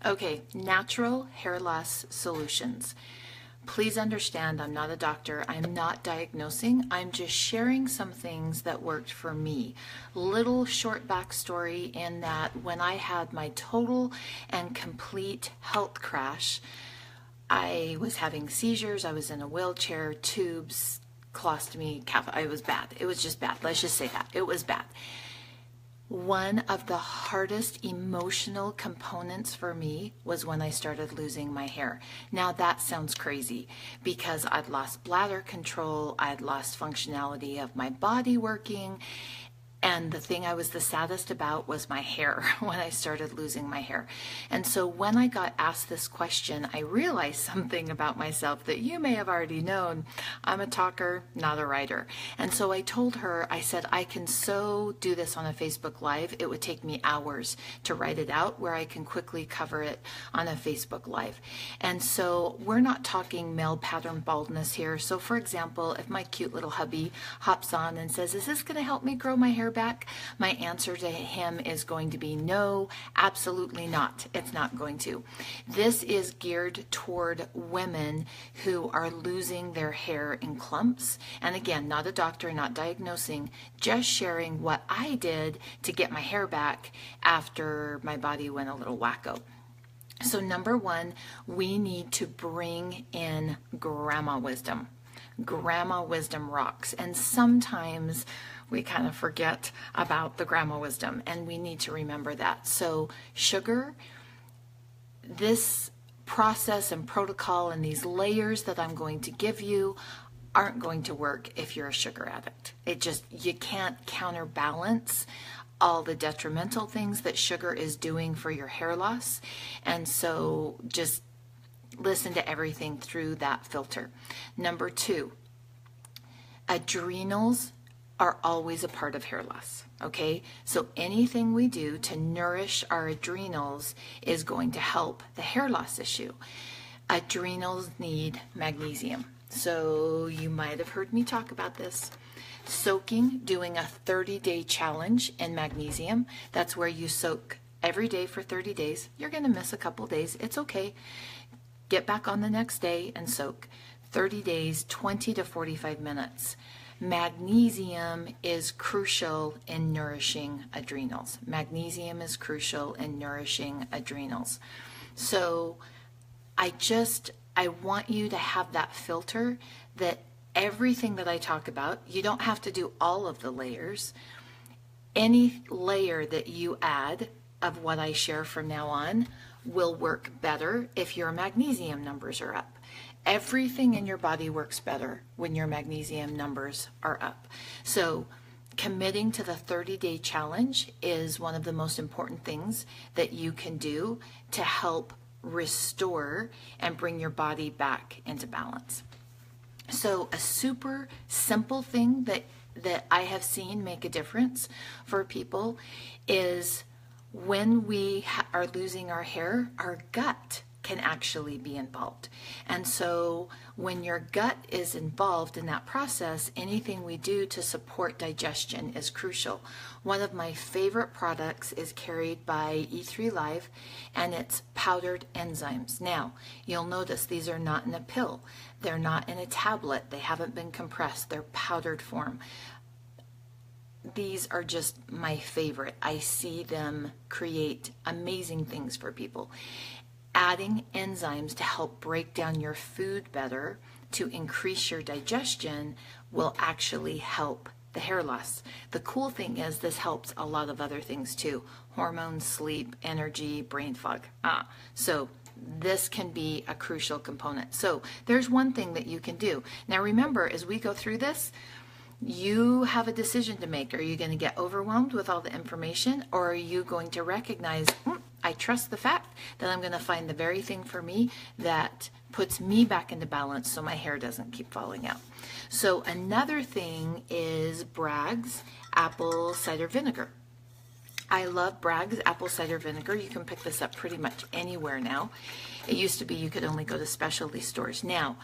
Okay, natural hair loss solutions. Please understand, I'm not a doctor. I'm not diagnosing. I'm just sharing some things that worked for me. Little short backstory in that when I had my total and complete health crash, I was having seizures. I was in a wheelchair, tubes, colostomy, it was bad. It was just bad. Let's just say that. It was bad. One of the hardest emotional components for me was when I started losing my hair. Now that sounds crazy because I'd lost bladder control, I'd lost functionality of my body working, and the thing I was the saddest about was my hair when I started losing my hair. And so when I got asked this question, I realized something about myself that you may have already known. I'm a talker, not a writer. And so I told her, I said, I can so do this on a Facebook Live. It would take me hours to write it out where I can quickly cover it on a Facebook Live. And so we're not talking male pattern baldness here. So for example, if my cute little hubby hops on and says, is this going to help me grow my hair back? My answer to him is going to be no, absolutely not. It's not going to. This is geared toward women who are losing their hair in clumps. And again, not a doctor, not diagnosing, just sharing what I did to get my hair back after my body went a little wacko. So number one, we need to bring in grandma wisdom. Grandma wisdom rocks. And sometimes we kind of forget about the grandma wisdom, and we need to remember that. So sugar, this process and protocol and these layers that I'm going to give you aren't going to work if you're a sugar addict. You can't counterbalance all the detrimental things that sugar is doing for your hair loss. And so just listen to everything through that filter. Number two, adrenals are always a part of hair loss, okay? So anything we do to nourish our adrenals is going to help the hair loss issue. Adrenals need magnesium. So you might have heard me talk about this. Soaking, doing a 30-day challenge in magnesium. That's where you soak every day for 30 days. You're going to miss a couple days. It's okay. Get back on the next day and soak. 30 days, 20 to 45 minutes. Magnesium is crucial in nourishing adrenals. Magnesium is crucial in nourishing adrenals. So I want you to have that filter that everything that I talk about, you don't have to do all of the layers. Any layer that you add of what I share from now on will work better if your magnesium numbers are up. Everything in your body works better when your magnesium numbers are up. So committing to the 30-day challenge is one of the most important things that you can do to help restore and bring your body back into balance. So a super simple thing that I have seen make a difference for people is when we are losing our hair, our gut can actually be involved. And so when your gut is involved in that process, anything we do to support digestion is crucial. One of my favorite products is carried by E3 Live, and it's powdered enzymes. Now, you'll notice these are not in a pill. They're not in a tablet. They haven't been compressed. They're powdered form. These are just my favorite. I see them create amazing things for people. Adding enzymes to help break down your food better to increase your digestion will actually help the hair loss. The cool thing is this helps a lot of other things too. Hormones, sleep, energy, brain fog. So this can be a crucial component. So there's one thing that you can do. Now remember, as we go through this, you have a decision to make. Are you going to get overwhelmed with all the information, or are you going to recognize, I trust the fact that I'm going to find the very thing for me that puts me back into balance so my hair doesn't keep falling out. So another thing is Bragg's apple cider vinegar. I love Bragg's apple cider vinegar. You can pick this up pretty much anywhere now. It used to be you could only go to specialty stores. Now,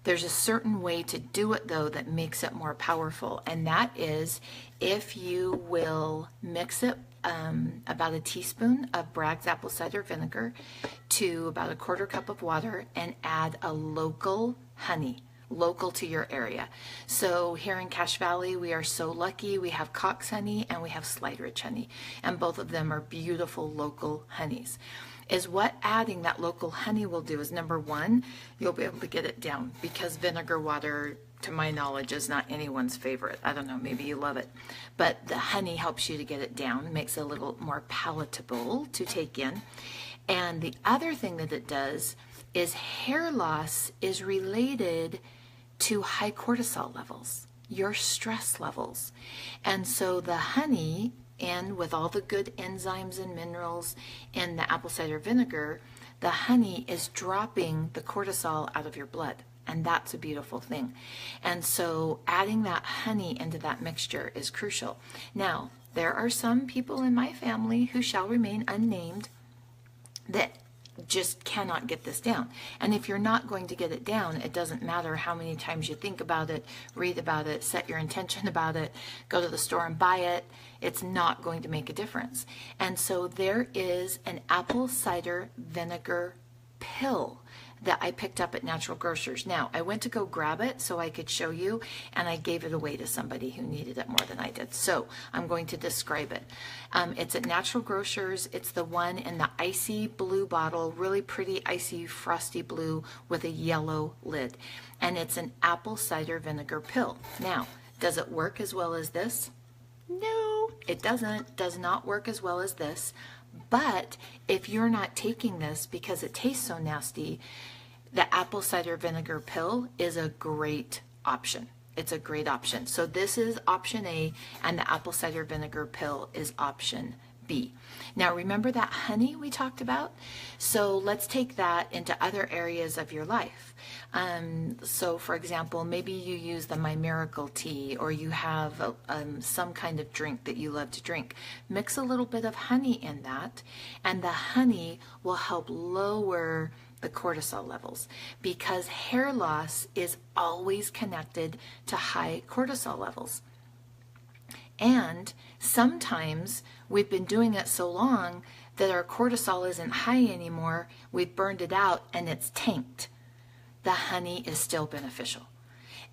There's a certain way to do it though that makes it more powerful, and that is if you will mix it about a teaspoon of Bragg's apple cider vinegar to about a quarter cup of water and add a local honey, local to your area. So here in Cache Valley, we are so lucky. We have Cox honey and we have Slide Rich honey, and both of them are beautiful local honeys. Is what adding that local honey will do is, number one, you'll be able to get it down, because vinegar water, to my knowledge, is not anyone's favorite. I don't know, maybe you love it, but the honey helps you to get it down, makes it a little more palatable to take in. And the other thing that it does is hair loss is related to high cortisol levels, your stress levels. And so the honey, and with all the good enzymes and minerals in the apple cider vinegar, the honey is dropping the cortisol out of your blood. And that's a beautiful thing. And so adding that honey into that mixture is crucial. Now, there are some people in my family who shall remain unnamed that just cannot get this down. And if you're not going to get it down, it doesn't matter how many times you think about it, read about it, set your intention about it, go to the store and buy it. It's not going to make a difference. And so there is an apple cider vinegar pill that I picked up at Natural Grocers. Now, I went to go grab it so I could show you, and I gave it away to somebody who needed it more than I did. So I'm going to describe it. It's at Natural Grocers. It's the one in the icy blue bottle, really pretty icy frosty blue with a yellow lid. And it's an apple cider vinegar pill. Now, does it work as well as this? No, it doesn't. Does not work as well as this. But if you're not taking this because it tastes so nasty, the apple cider vinegar pill is a great option. It's a great option. So this is option A, and the apple cider vinegar pill is option B. Now remember that honey we talked about? So let's take that into other areas of your life. So for example, maybe you use the My Miracle tea, or you have some kind of drink that you love to drink. Mix a little bit of honey in that, and the honey will help lower the cortisol levels, because hair loss is always connected to high cortisol levels. And sometimes we've been doing it so long that our cortisol isn't high anymore, we've burned it out and it's tanked. The honey is still beneficial.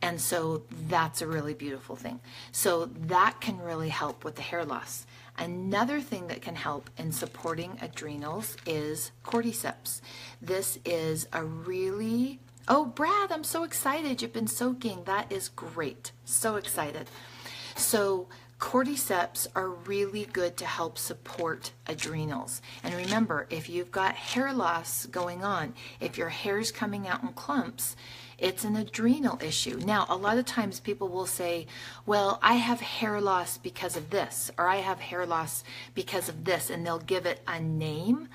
And so that's a really beautiful thing. So that can really help with the hair loss. Another thing that can help in supporting adrenals is cordyceps. This is a really, oh Brad, I'm so excited. You've been soaking. That is great. So excited. So cordyceps are really good to help support adrenals. And remember, if you've got hair loss going on, if your hair's coming out in clumps, it's an adrenal issue. Now, a lot of times people will say, well, I have hair loss because of this, or I have hair loss because of this, and they'll give it a name.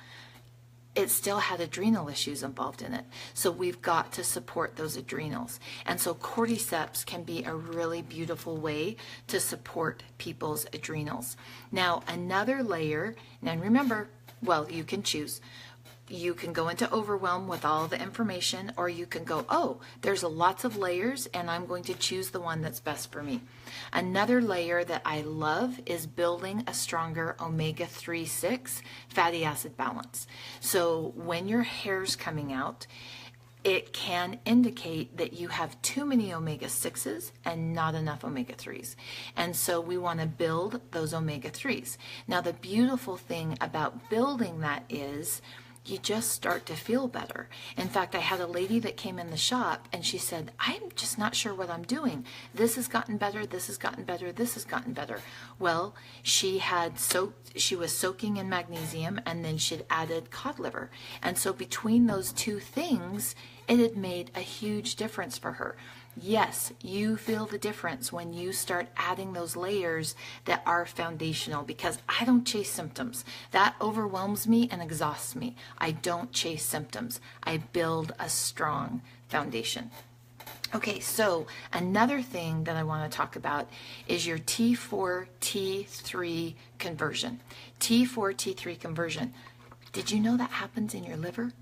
It still had adrenal issues involved in it. So we've got to support those adrenals. And so cordyceps can be a really beautiful way to support people's adrenals. Now, another layer, and remember, well, you can choose. You can go into overwhelm with all the information, or you can go, oh, there's lots of layers and I'm going to choose the one that's best for me. Another layer that I love is building a stronger omega-3/6 fatty acid balance. So when your hair's coming out, it can indicate that you have too many omega-6s and not enough omega-3s. And so we want to build those omega-3s. Now the beautiful thing about building that is you just start to feel better. In fact, I had a lady that came in the shop and she said, I'm just not sure what I'm doing. This has gotten better, this has gotten better, this has gotten better. Well, she was soaking in magnesium, and then she'd added cod liver. And so between those two things, it had made a huge difference for her. Yes, you feel the difference when you start adding those layers that are foundational, because I don't chase symptoms. That overwhelms me and exhausts me. I don't chase symptoms. I build a strong foundation. Okay, so another thing that I want to talk about is your T4, T3 conversion. T4, T3 conversion. Did you know that happens in your liver?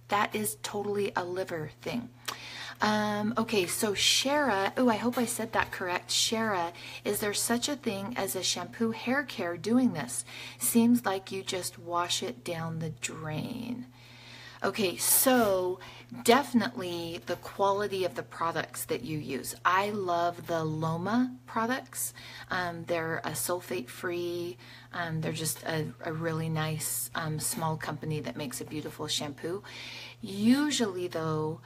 That is totally a liver thing. Okay, so Shara, oh, I hope I said that correct. Shara, is there such a thing as a shampoo hair care doing this? Seems like you just wash it down the drain. Okay, so definitely the quality of the products that you use. I love the Loma products. They're a sulfate-free, they're just a really nice small company that makes a beautiful shampoo. Usually though,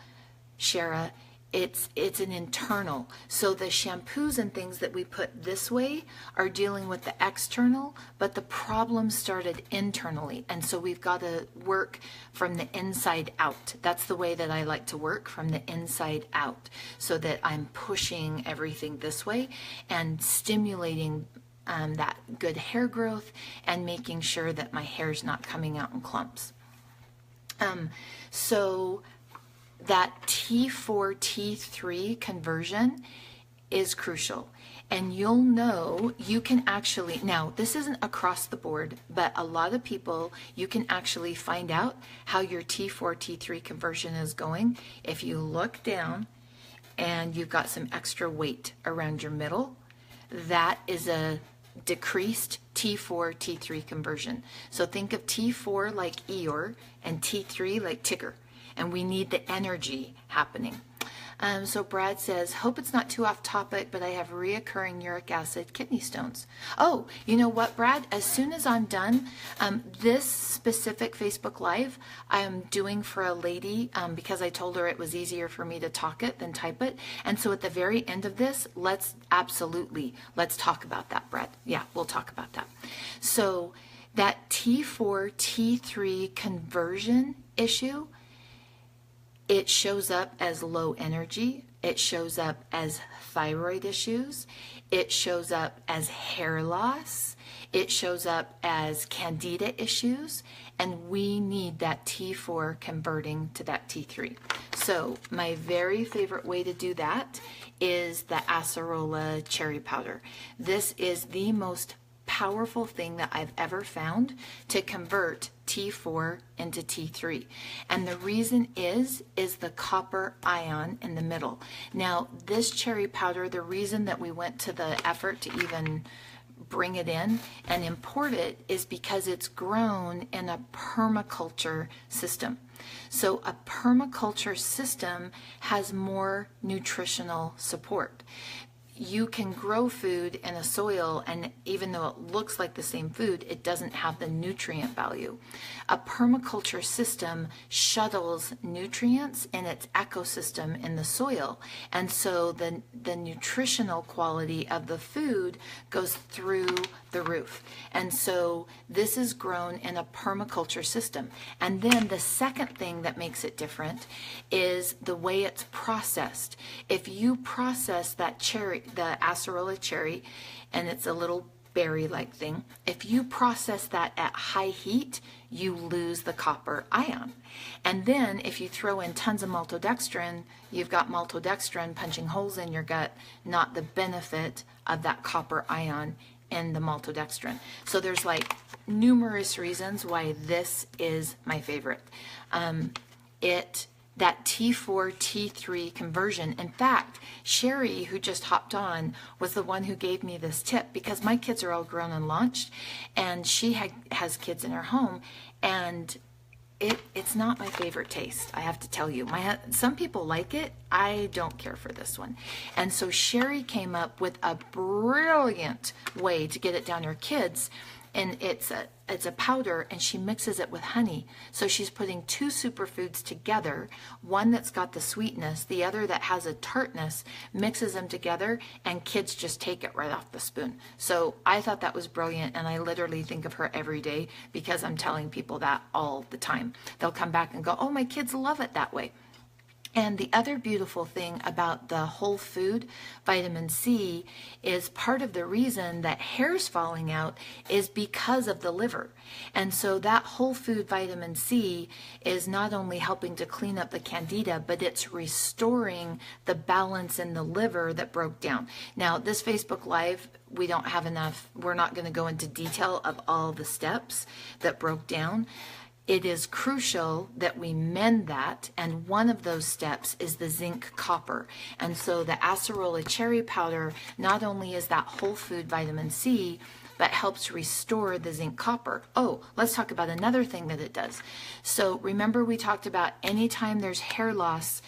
Shara, it's an internal. So the shampoos and things that we put this way are dealing with the external, but the problem started internally. And so we've got to work from the inside out. That's the way that I like to work, from the inside out, so that I'm pushing everything this way and stimulating that good hair growth and making sure that my hair's not coming out in clumps. So that T4, T3 conversion is crucial. And you'll know, you can actually, now this isn't across the board, but a lot of people, you can actually find out how your T4, T3 conversion is going if you look down and you've got some extra weight around your middle. That is a decreased T4, T3 conversion. So think of T4 like Eeyore and T3 like Tigger. And we need the energy happening. So Brad says, hope it's not too off topic, but I have reoccurring uric acid kidney stones. Oh, you know what, Brad? As soon as I'm done, this specific Facebook Live I'm doing for a lady because I told her it was easier for me to talk it than type it. And so at the very end of this, let's talk about that, Brad. Yeah, we'll talk about that. So that T4, T3 conversion issue, it shows up as low energy. It shows up as thyroid issues. It shows up as hair loss. It shows up as candida issues. And we need that T4 converting to that T3. So my very favorite way to do that is the acerola cherry powder. This is the most powerful thing that I've ever found to convert T4 into T3. And the reason is the copper ion in the middle. Now, this cherry powder, the reason that we went to the effort to even bring it in and import it is because it's grown in a permaculture system. So a permaculture system has more nutritional support. You can grow food in a soil, and even though it looks like the same food, it doesn't have the nutrient value. A permaculture system shuttles nutrients in its ecosystem in the soil, and so the nutritional quality of the food goes through the roof. And so this is grown in a permaculture system. And then the second thing that makes it different is the way it's processed. If you process that cherry, the acerola cherry, and it's a little berry-like thing, if you process that at high heat, you lose the copper ion. And then if you throw in tons of maltodextrin, you've got maltodextrin punching holes in your gut, not the benefit of that copper ion in the maltodextrin. So there's like numerous reasons why this is my favorite. That T4, T3 conversion. In fact, Sherry, who just hopped on, was the one who gave me this tip because my kids are all grown and launched, and she has kids in her home, and it's not my favorite taste, I have to tell you. Some people like it. I don't care for this one. And so Sherry came up with a brilliant way to get it down her kids, and it's a powder, and she mixes it with honey. So she's putting two superfoods together, one that's got the sweetness, the other that has a tartness, mixes them together, and kids just take it right off the spoon. So I thought that was brilliant, and I literally think of her every day because I'm telling people that all the time. They'll come back and go, oh, my kids love it that way. And the other beautiful thing about the whole food vitamin C is part of the reason that hair's falling out is because of the liver. And so that whole food vitamin C is not only helping to clean up the candida, but it's restoring the balance in the liver that broke down. Now, this Facebook Live, we don't have enough, we're not going to go into detail of all the steps that broke down. it is crucial that we mend that, and one of those steps is the zinc copper. And so the acerola cherry powder not only is that whole food vitamin C, but helps restore the zinc copper. Oh, let's talk about another thing that it does. So remember we talked about anytime there's hair loss,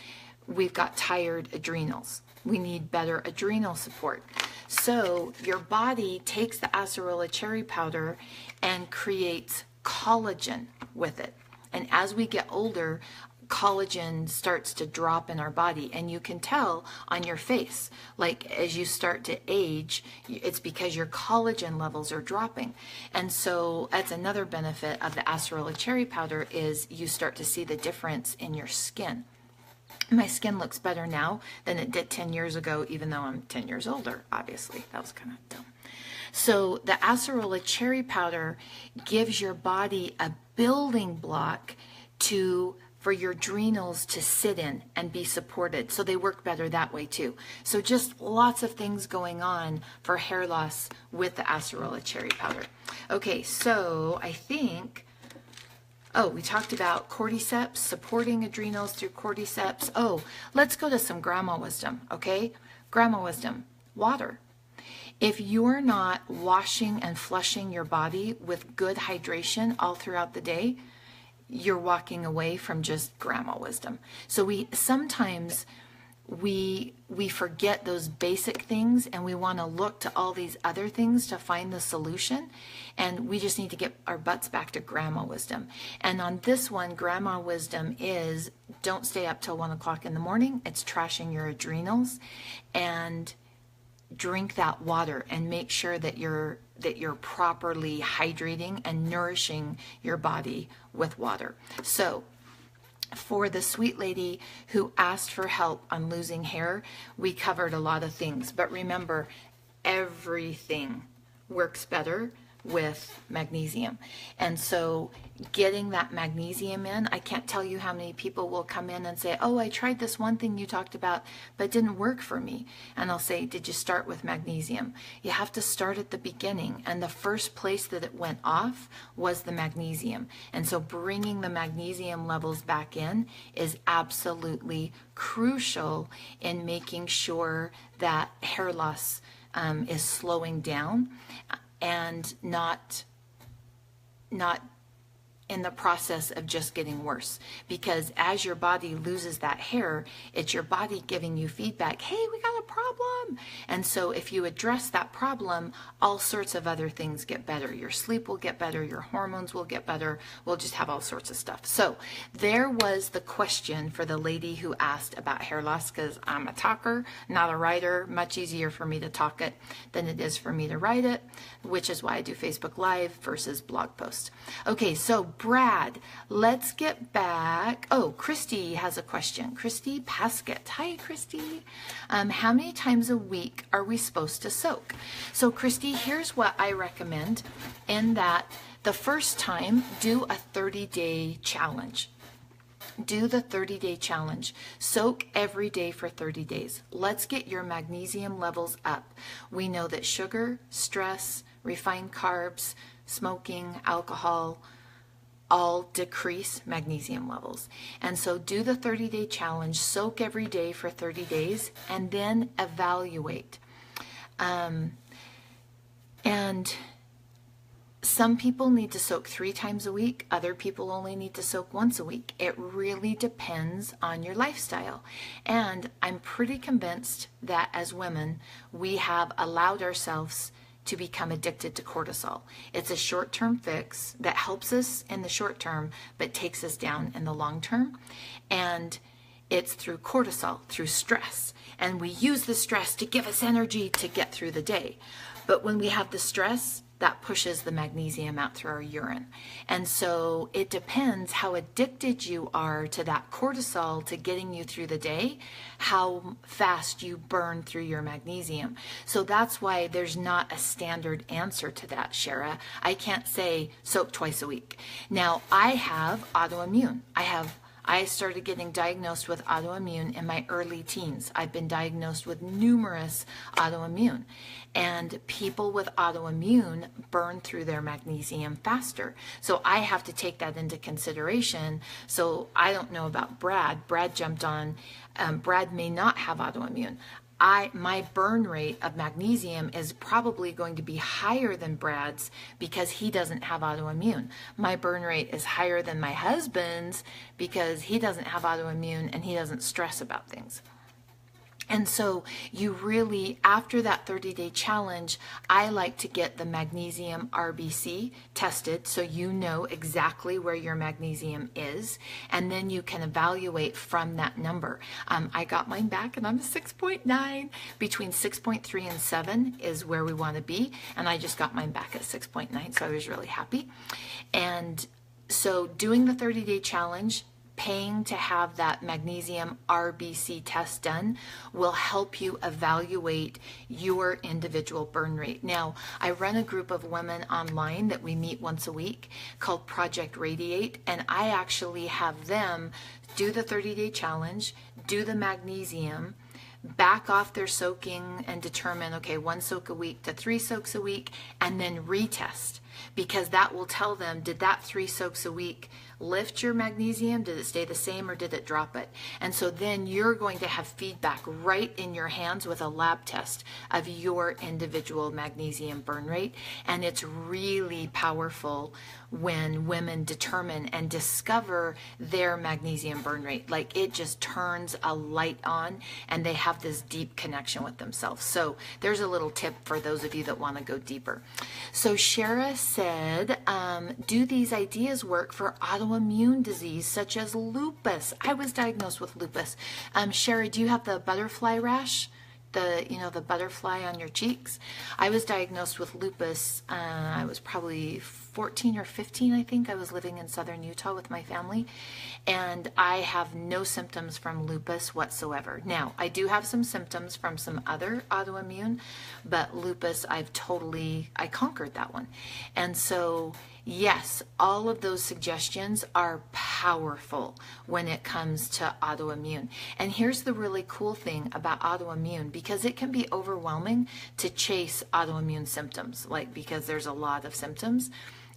we've got tired adrenals. We need better adrenal support. So your body takes the acerola cherry powder and creates collagen with it. And as we get older, collagen starts to drop in our body, and you can tell on your face, like as you start to age, it's because your collagen levels are dropping. And so that's another benefit of the acerola cherry powder, is you start to see the difference in your skin. My skin looks better now than it did 10 years ago, even though I'm 10 years older, obviously. That was kind of dumb. So the acerola cherry powder gives your body a building block for your adrenals to sit in and be supported. So they work better that way too. So just lots of things going on for hair loss with the acerola cherry powder. Okay, so I think, we talked about cordyceps, supporting adrenals through cordyceps. Oh, let's go to some grandma wisdom, okay? Grandma wisdom, water. If you're not washing and flushing your body with good hydration all throughout the day, you're walking away from just grandma wisdom. So sometimes we forget those basic things, and we want to look to all these other things to find the solution, and we just need to get our butts back to grandma wisdom. And on this one, grandma wisdom is don't stay up till 1 o'clock in the morning. It's trashing your adrenals, and drink that water and make sure that you're properly hydrating and nourishing your body with water. So for the sweet lady who asked for help on losing hair, we covered a lot of things, but remember, everything works better with magnesium. And so getting that magnesium in, I can't tell you how many people will come in and say, oh, I tried this one thing you talked about, but it didn't work for me. And I'll say, did you start with magnesium? You have to start at the beginning. And the first place that it went off was the magnesium. And so bringing the magnesium levels back in is absolutely crucial in making sure that hair loss is slowing down, and not in the process of just getting worse. Because as your body loses that hair, it's your body giving you feedback, hey, we got a problem. And so if you address that problem, all sorts of other things get better. Your sleep will get better, your hormones will get better, we'll just have all sorts of stuff. So there was the question for the lady who asked about hair loss, because I'm a talker, not a writer. Much easier for me to talk it than it is for me to write it, which is why I do Facebook Live versus blog posts. Okay, so Brad, let's get back. Oh, Christy has a question. Christy Paskett. Hi, Christy. How many times a week are we supposed to soak? So, Christy, here's what I recommend, in that the first time, do a 30-day challenge. Do the 30-day challenge. Soak every day for 30 days. Let's get your magnesium levels up. We know that sugar, stress, refined carbs, smoking, alcohol, all decrease magnesium levels. And so do the 30-day challenge, soak every day for 30 days, and then evaluate. And some people need to soak 3 times a week. Other people only need to soak once a week. It really depends on your lifestyle. And I'm pretty convinced that as women, we have allowed ourselves to become addicted to cortisol. It's a short-term fix that helps us in the short term, but takes us down in the long term. And it's through cortisol, through stress. And we use the stress to give us energy to get through the day. But when we have the stress, that pushes the magnesium out through our urine. And so it depends how addicted you are to that cortisol to getting you through the day, how fast you burn through your magnesium. So that's why there's not a standard answer to that, Shara. I can't say soak twice a week. Now, I have autoimmune. I started getting diagnosed with autoimmune in my early teens. I've been diagnosed with numerous autoimmune. And people with autoimmune burn through their magnesium faster. So I have to take that into consideration. So I don't know about Brad. Brad jumped on, Brad may not have autoimmune. My burn rate of magnesium is probably going to be higher than Brad's because he doesn't have autoimmune. My burn rate is higher than my husband's because he doesn't have autoimmune and he doesn't stress about things. And so you really, after that 30-day challenge, I like to get the magnesium RBC tested so you know exactly where your magnesium is, and then you can evaluate from that number. I got mine back and I'm a 6.9. Between 6.3 and 7 is where we want to be, and I just got mine back at 6.9, so I was really happy. And so doing the 30-day challenge, paying to have that magnesium RBC test done will help you evaluate your individual burn rate. Now, I run a group of women online that we meet once a week called Project Radiate, and I actually have them do the 30-day challenge, do the magnesium, back off their soaking and determine, okay, 1 soak a week to 3 soaks a week, and then retest, because that will tell them, did that 3 soaks a week lift your magnesium? Did it stay the same or did it drop it? And so then you're going to have feedback right in your hands with a lab test of your individual magnesium burn rate. And it's really powerful when women determine and discover their magnesium burn rate. Like, it just turns a light on and they have this deep connection with themselves. So there's a little tip for those of you that want to go deeper. So Shara said, do these ideas work for autoimmune disease such as lupus? I was diagnosed with lupus. Shara, do you have the butterfly rash? The butterfly on your cheeks? I was diagnosed with lupus. I was probably 14 or 15, I think. I was living in southern Utah with my family, and I have no symptoms from lupus whatsoever. Now, I do have some symptoms from some other autoimmune, but lupus, I conquered that one. And so, yes, all of those suggestions are powerful when it comes to autoimmune. And here's the really cool thing about autoimmune, because it can be overwhelming to chase autoimmune symptoms, because there's a lot of symptoms.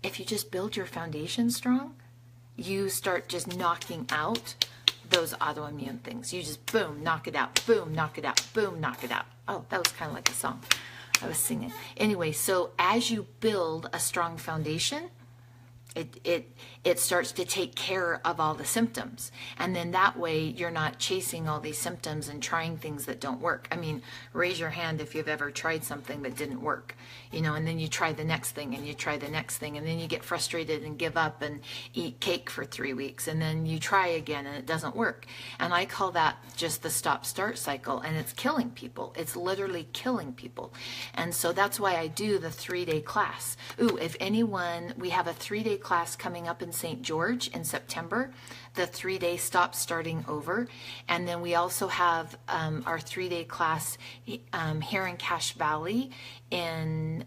If you just build your foundation strong, you start just knocking out those autoimmune things. You just boom, knock it out, boom, knock it out, boom, knock it out. Oh, that was kind of like a song I was singing. Anyway, so as you build a strong foundation, it starts to take care of all the symptoms. And then that way you're not chasing all these symptoms and trying things that don't work. I mean, raise your hand if you've ever tried something that didn't work, and then you try the next thing and you try the next thing, and then you get frustrated and give up and eat cake for 3 weeks, and then you try again and it doesn't work. And I call that just the stop-start cycle, and it's killing people. It's literally killing people. And so that's why I do the 3-day class. Ooh, if anyone, we have a 3-day class coming up in St. George in September, the 3-day Stop Starting Over. And then we also have our 3-day class here in Cache Valley in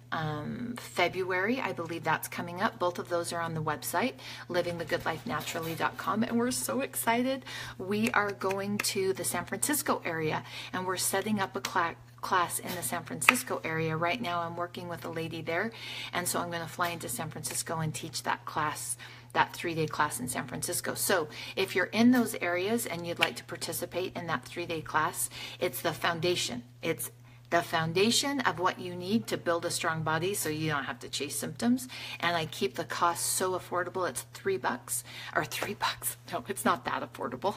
February. I believe that's coming up. Both of those are on the website, livingthegoodlifenaturally.com, and we're so excited. We are going to the San Francisco area, and we're setting up a class in the San Francisco area. Right now I'm working with a lady there, and so I'm going to fly into San Francisco and teach that class, that 3-day class in San Francisco. So if you're in those areas and you'd like to participate in that 3-day class, it's the foundation. It's the foundation of what you need to build a strong body so you don't have to chase symptoms. And I keep the cost so affordable. It's $3 or $3. No, it's not that affordable.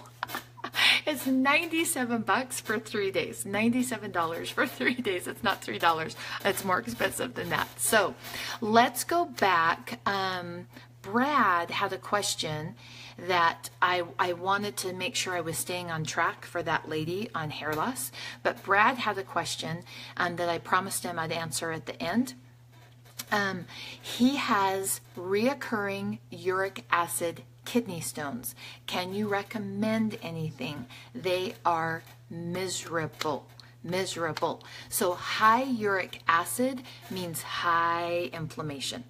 It's $97 for 3 days. $97 for 3 days. It's not $3. It's more expensive than that. So let's go back. Brad had a question that I wanted to make sure I was staying on track for that lady on hair loss. But Brad had a question that I promised him I'd answer at the end. He has reoccurring uric acid kidney stones. Can you recommend anything? They are miserable. So high uric acid means high inflammation.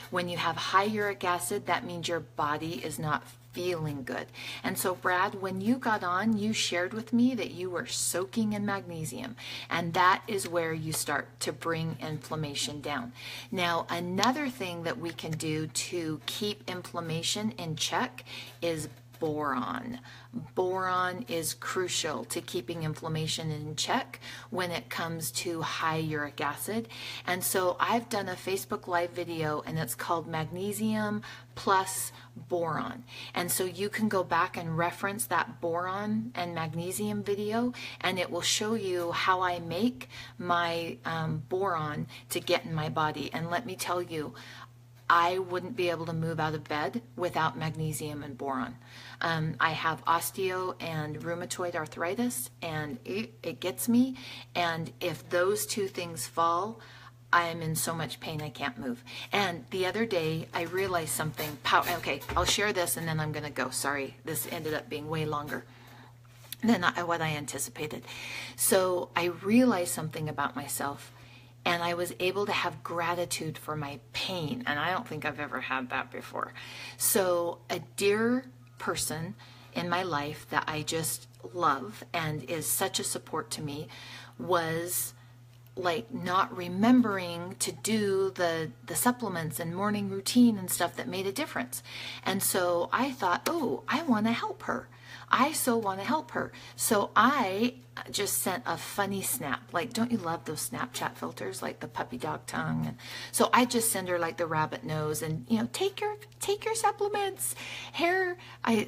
When you have high uric acid, that means your body is not feeling good. And so Brad, when you got on, you shared with me that you were soaking in magnesium, and that is where you start to bring inflammation down. Now, another thing that we can do to keep inflammation in check is boron. Boron is crucial to keeping inflammation in check when it comes to high uric acid. And so I've done a Facebook Live video, and it's called Magnesium Plus Boron. And so you can go back and reference that boron and magnesium video, and it will show you how I make my boron to get in my body. And let me tell you, I wouldn't be able to move out of bed without magnesium and boron. I have osteo and rheumatoid arthritis, and it gets me. And if those two things fall, I am in so much pain I can't move. And the other day, I realized something. Okay, I'll share this and then I'm going to go. Sorry, this ended up being way longer than what I anticipated. So I realized something about myself. And I was able to have gratitude for my pain. And I don't think I've ever had that before. So a dear person in my life that I just love and is such a support to me was like not remembering to do the supplements and morning routine and stuff that made a difference. And so I thought, oh, I want to help her. I so want to help her. So I just sent a funny snap. Like, don't you love those Snapchat filters, like the puppy dog tongue? And so I just send her like the rabbit nose, and take your supplements. Hair.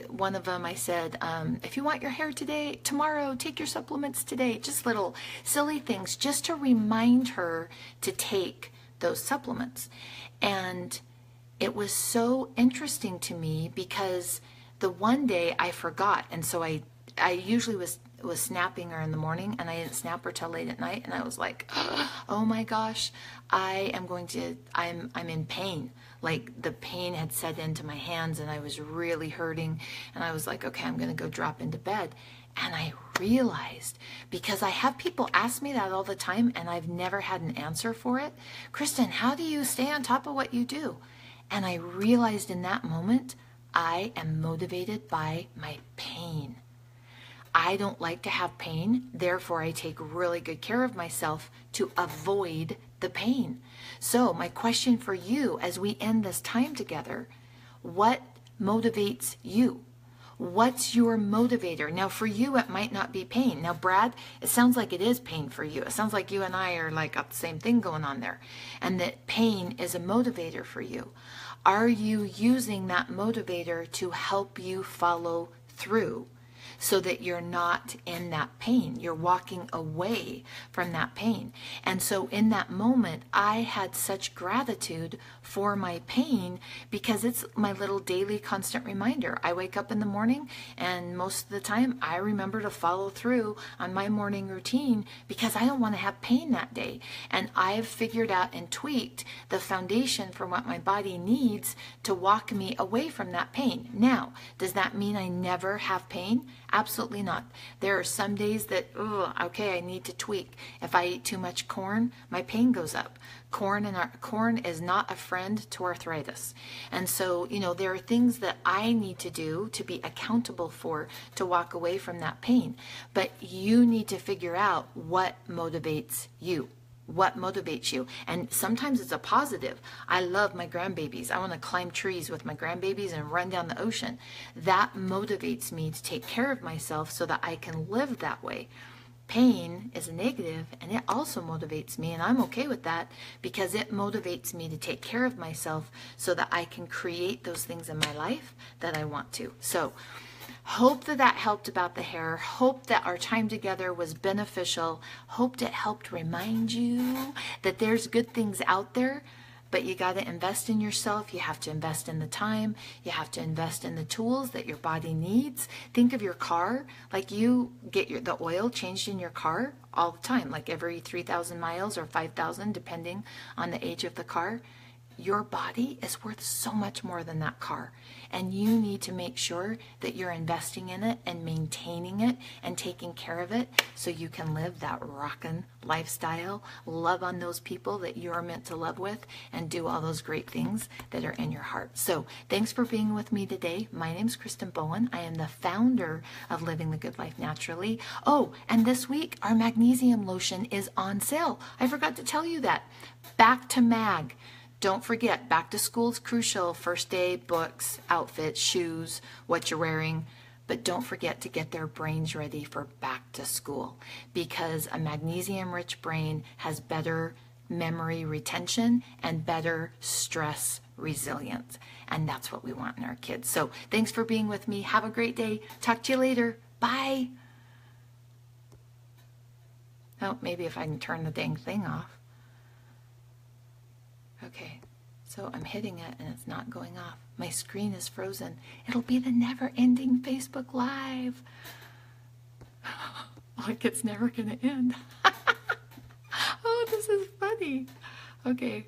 One of them I said, if you want your hair tomorrow, take your supplements today. Just little silly things, just to remind her to take those supplements. And it was so interesting to me because the one day I forgot, and so I usually was snapping her in the morning, and I didn't snap her till late at night, and I was like, oh my gosh, I'm in pain. Like the pain had set into my hands, and I was really hurting, and I was like, okay, I'm gonna go drop into bed. And I realized, because I have people ask me that all the time, and I've never had an answer for it, Kristen, how do you stay on top of what you do? And I realized in that moment, I am motivated by my pain. I don't like to have pain, therefore I take really good care of myself to avoid the pain. So my question for you as we end this time together, what motivates you? What's your motivator? Now for you, it might not be pain. Now Brad, it sounds like it is pain for you. It sounds like you and I are like got the same thing going on there, and that pain is a motivator for you. Are you using that motivator to help you follow through so that you're not in that pain? You're walking away from that pain. And so in that moment, I had such gratitude for my pain because it's my little daily constant reminder. I wake up in the morning, and most of the time I remember to follow through on my morning routine because I don't want to have pain that day. And I've figured out and tweaked the foundation for what my body needs to walk me away from that pain. Now, does that mean I never have pain? Absolutely not. There are some days that, okay, I need to tweak. If I eat too much corn, my pain goes up. Corn is not a friend to arthritis. And so, there are things that I need to do to be accountable for to walk away from that pain. But you need to figure out what motivates you. What motivates you? And sometimes it's a positive. I love my grandbabies. I want to climb trees with my grandbabies and run down the ocean. That motivates me to take care of myself so that I can live that way. Pain is a negative, and it also motivates me, and I'm okay with that because it motivates me to take care of myself so that I can create those things in my life that I want to. So hope that helped about the hair. Hope that our time together was beneficial. Hoped it helped remind you that there's good things out there, but you got to invest in yourself. You have to invest in the time. You have to invest in the tools that your body needs. Think of your car. Like you get the oil changed in your car all the time, like every 3,000 miles or 5,000, depending on the age of the car. your body is worth so much more than that car. And you need to make sure that you're investing in it and maintaining it and taking care of it so you can live that rockin' lifestyle, love on those people that you're meant to love with, and do all those great things that are in your heart. So thanks for being with me today. My name's Kristen Bowen. I am the founder of Living the Good Life Naturally. Oh, and this week our magnesium lotion is on sale. I forgot to tell you that. Back to Mag. Don't forget, back to school is crucial. First day, books, outfits, shoes, what you're wearing. But don't forget to get their brains ready for back to school, because a magnesium-rich brain has better memory retention and better stress resilience. And that's what we want in our kids. So thanks for being with me. Have a great day. Talk to you later. Bye. Oh, maybe if I can turn the dang thing off. Okay, so I'm hitting it and it's not going off. My screen is frozen. It'll be the never-ending Facebook Live. Like it's never going to end. Oh, this is funny. Okay.